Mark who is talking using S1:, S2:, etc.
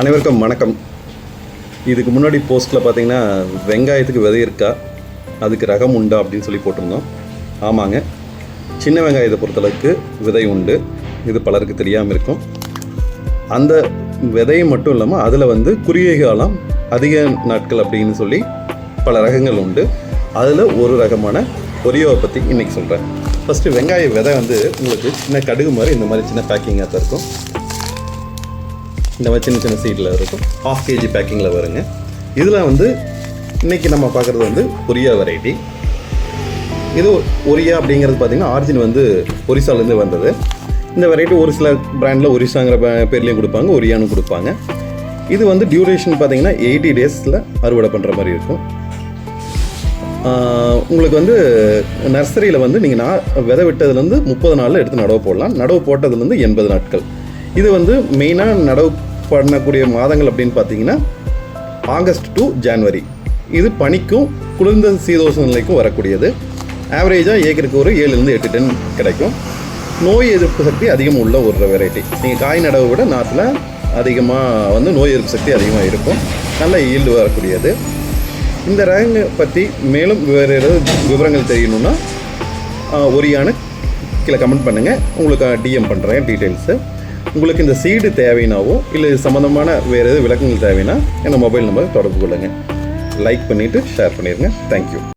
S1: அனைவருக்கும் வணக்கம். இதுக்கு முன்னாடி போஸ்ட்டில் பார்த்தீங்கன்னா வெங்காயத்துக்கு விதை இருக்கா, அதுக்கு ரகம் உண்டா அப்படின்னு சொல்லி போட்டிருந்தோம். ஆமாங்க, சின்ன வெங்காயத்தை பொறுத்தளவுக்கு விதை உண்டு. இது பலருக்கு தெரியாமல் இருக்கும். அந்த விதையை மட்டும் இல்லாமல் அதில் குறுகிய காலம் அதிக நாட்கள் அப்படின்னு சொல்லி பல ரகங்கள் உண்டு. அதில் ஒரு ரகமான ஒரியோவை பற்றி இன்றைக்கி சொல்கிறேன். ஃபஸ்ட்டு வெங்காய விதை உங்களுக்கு சின்ன கடுகு மாதிரி இந்த மாதிரி சின்ன பேக்கிங்காக தான் இருக்கும். இந்த மாதிரி சின்ன சின்ன சீட்டில் இருக்கும். 1/2 kg பேக்கிங்கில் வருங்க. இதில் இன்றைக்கி நம்ம பார்க்குறது ஒரியா வெரைட்டி. இது ஒரியா அப்படிங்கிறது பார்த்திங்கன்னா ஆரிஜின் ஒரிசாலேருந்து வந்தது. இந்த வெரைட்டி ஒரு சில பிராண்டில் ஒரிசாங்கிற பேர்லேயும் கொடுப்பாங்க, ஒரியானு கொடுப்பாங்க. இது டியூரேஷன் பார்த்திங்கன்னா 80 days அறுவடை பண்ணுற மாதிரி இருக்கும். உங்களுக்கு நர்சரியில் நீங்கள் விதை விட்டதுலேருந்து 30 நாளில் எடுத்து நடவு போடலாம். நடவு போட்டதுலேருந்து 80 நாட்கள். இது மெயினாக நடவு பண்ணக்கூடிய மாதங்கள் அப்படின்னு பார்த்தீங்கன்னா ஆகஸ்ட் டு ஜான்வரி. இது பனிக்கும் குளிர்ந்த சீதோஷ நிலைக்கும் வரக்கூடியது. ஆவரேஜாக ஏக்கருக்கு ஒரு 7-8 டன் கிடைக்கும். நோய் எதிர்ப்பு சக்தி அதிகம் உள்ள ஒரு வெரைட்டி. நீங்கள் காய் நடவை விட நாட்டில் அதிகமாக நோய் எதிர்ப்பு சக்தி அதிகமாக இருக்கும். நல்ல ஈல்டு வரக்கூடியது. இந்த ரகங்க பற்றி மேலும் வேறு ஏதாவது விவரங்கள் தெரியணுன்னா ஒரியானு கீழே கமெண்ட் பண்ணுங்கள். உங்களுக்கு டிஎம் பண்ணுறேன் டீட்டெயில்ஸு. உங்களுக்கு இந்த சீடு தேவைனாவோ இல்லை இது சம்மந்தமான வேறு எதுவும் விளக்கங்கள் தேவைன்னா என்னோட மொபைல் நம்பர் தொடர்பு கொள்ளுங்கள். லைக் பண்ணிவிட்டு ஷேர் பண்ணிடுங்க. தேங்க்யூ.